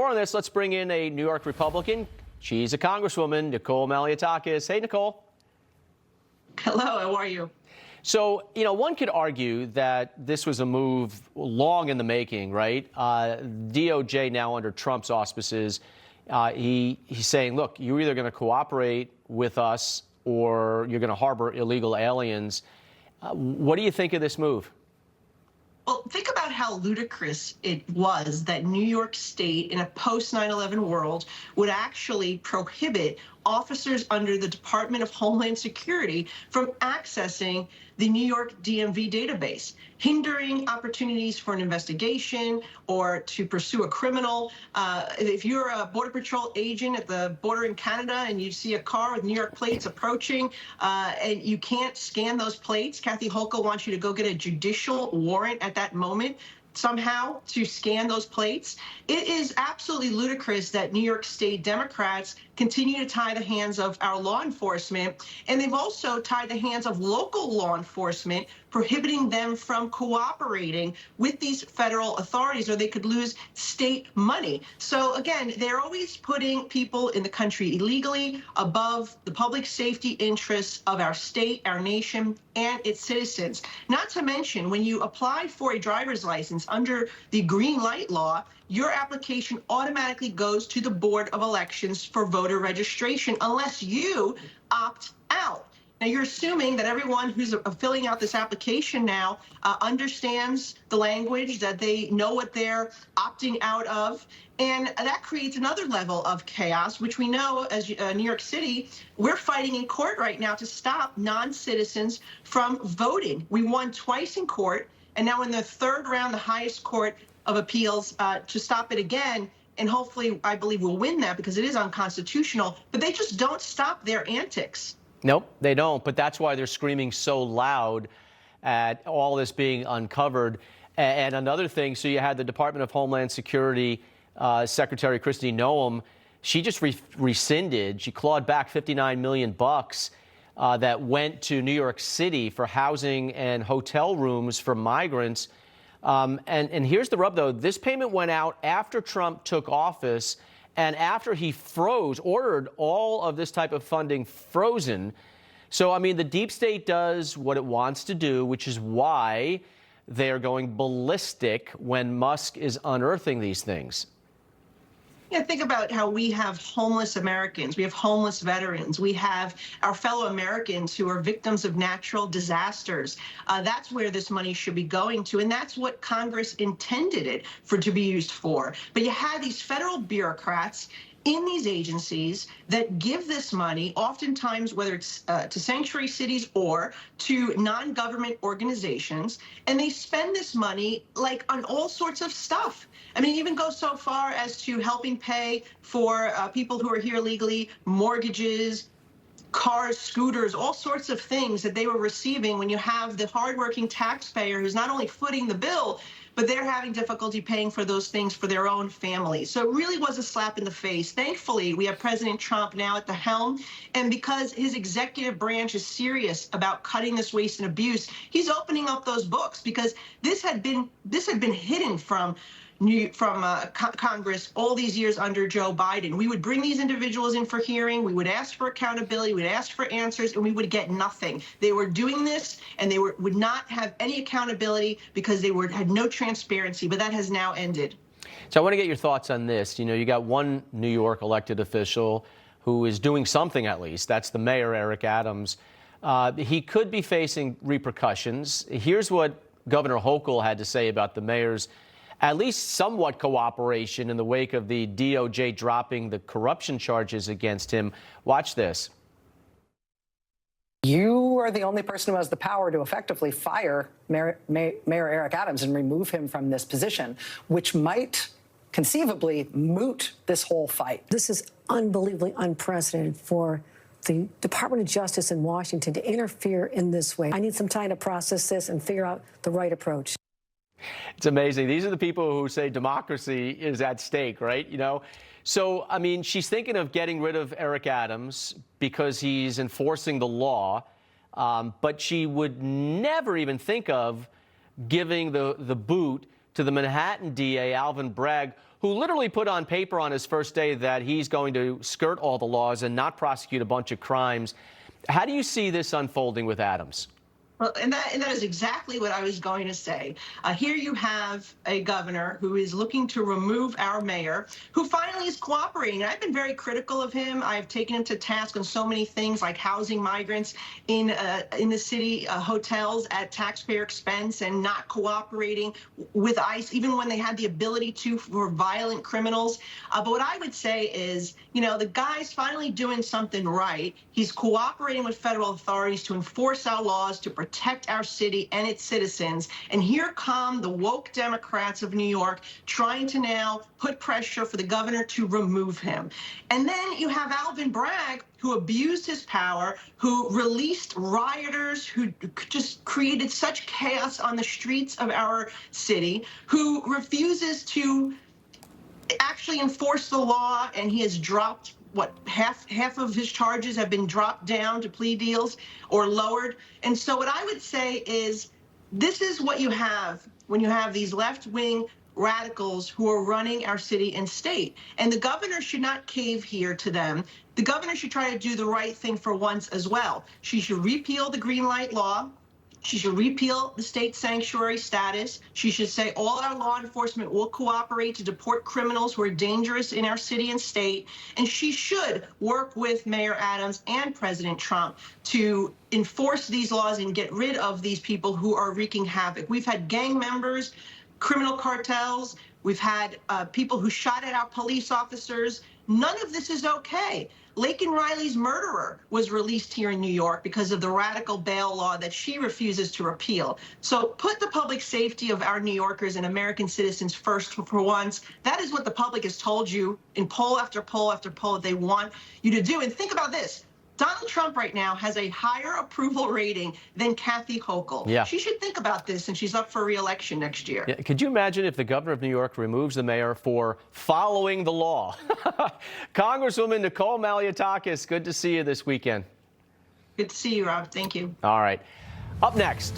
More on this, let's bring in a New York Republican. She's a Congresswoman, Nicole Malliotakis. Hey, Nicole. Hello, how are you? So, one could argue that this was a move long in the making, right? DOJ now under Trump's auspices, he's saying, look, you're either going to cooperate with us or you're going to harbor illegal aliens. What do you think of this move? Well, think about how ludicrous it was that New York State, in a post 9/11 world, would actually prohibit officers under the Department of Homeland Security from accessing the New York DMV database, hindering opportunities for an investigation or to pursue a criminal. If you're a Border Patrol agent at the border in Canada and you see a car with New York plates approaching and you can't scan those plates, Kathy Hochul wants you to go get a judicial warrant at that moment somehow to scan those plates. It is absolutely ludicrous that New York State Democrats continue to tie the hands of our law enforcement, and they've also tied the hands of local law enforcement, prohibiting them from cooperating with these federal authorities, or they could lose state money. So again, they're always putting people in the country illegally above the public safety interests of our state, our nation, and its citizens. Not to mention, when you apply for a driver's license under the green light law, your application automatically goes to the Board of Elections for voter registration unless you opt out. Now, you're assuming that everyone who's filling out this application now understands the language, that they know what they're opting out of, and that creates another level of chaos, which we know as New York City, we're fighting in court right now to stop non-citizens from voting. We won twice in court, and now in the third round, the highest court of appeals to stop it again. And hopefully, I believe we'll win that because it is unconstitutional, but they just don't stop their antics. Nope, they don't. But that's why they're screaming so loud at all this being uncovered. And another thing, so you had the Department of Homeland Security Secretary Kristi Noem. She just rescinded, she clawed back 59 million bucks that went to New York City for housing and hotel rooms for migrants. And here's the rub, though. This payment went out after Trump took office and after he ordered all of this type of funding frozen. So, I mean, the deep state does what it wants to do, which is why they are going ballistic when Musk is unearthing these things. Yeah, think about how we have homeless Americans, we have homeless veterans, we have our fellow Americans who are victims of natural disasters. That's where this money should be going to, and that's what Congress intended it to be used for. But you have these federal bureaucrats in these agencies that give this money, oftentimes, whether it's to sanctuary cities or to non-government organizations, and they spend this money like on all sorts of stuff. I mean, even go so far as to helping pay for people who are here legally, mortgages, cars, scooters, all sorts of things that they were receiving when you have the hardworking taxpayer who's not only footing the bill, but they're having difficulty paying for those things for their own families. So it really was a slap in the face. Thankfully, we have President Trump now at the helm, and because his executive branch is serious about cutting this waste and abuse, he's opening up those books, because this had been hidden from Congress all these years under Joe Biden. We would bring these individuals in for hearing, we would ask for accountability, we'd ask for answers, and we would get nothing. They were doing this, and they would not have any accountability because they had no transparency, but that has now ended. So I want to get your thoughts on this. You got one New York elected official who is doing something, at least. That's the mayor, Eric Adams. He could be facing repercussions. Here's what Governor Hochul had to say about the mayor's at least somewhat cooperation in the wake of the DOJ dropping the corruption charges against him. Watch this. You are the only person who has the power to effectively fire Mayor Eric Adams and remove him from this position, which might conceivably moot this whole fight. This is unbelievably unprecedented for the Department of Justice in Washington to interfere in this way. I need some time to process this and figure out the right approach. It's amazing. These are the people who say democracy is at stake, right? So, I mean, she's thinking of getting rid of Eric Adams because he's enforcing the law, but she would never even think of giving the boot to the Manhattan DA, Alvin Bragg, who literally put on paper on his first day that he's going to skirt all the laws and not prosecute a bunch of crimes. How do you see this unfolding with Adams? Well, and that is exactly what I was going to say. Here you have a governor who is looking to remove our mayor, who finally is cooperating. I've been very critical of him. I've taken him to task on so many things, like housing migrants in the city hotels at taxpayer expense and not cooperating with ICE, even when they had the ability to for violent criminals. But what I would say is, you know, the guy's finally doing something right. He's cooperating with federal authorities to enforce our laws, to protect our city and its citizens. And here come the woke Democrats of New York trying to now put pressure for the governor to remove him. And then you have Alvin Bragg, who abused his power, who released rioters, who just created such chaos on the streets of our city, who refuses to actually enforce the law, and he has dropped half of his charges have been dropped down to plea deals or lowered. And so what I would say is, this is what you have when you have these left-wing radicals who are running our city and state. And the governor should not cave here to them. The governor should try to do the right thing for once as well. She should repeal the green light law. She should repeal the state sanctuary status. She should say all our law enforcement will cooperate to deport criminals who are dangerous in our city and state. And she should work with Mayor Adams and President Trump to enforce these laws and get rid of these people who are wreaking havoc. We've had gang members, criminal cartels. We've had people who shot at our police officers. None of this is okay. Laken Riley's murderer was released here in New York because of the radical bail law that she refuses to repeal. So put the public safety of our New Yorkers and American citizens first for once. That is what the public has told you in poll after poll after poll that they want you to do. And think about this. Donald Trump right now has a higher approval rating than Kathy Hochul. Yeah. She should think about this, and she's up for re-election next year. Yeah, could you imagine if the governor of New York removes the mayor for following the law? Congresswoman Nicole Malliotakis, good to see you this weekend. Good to see you, Rob. Thank you. All right. Up next.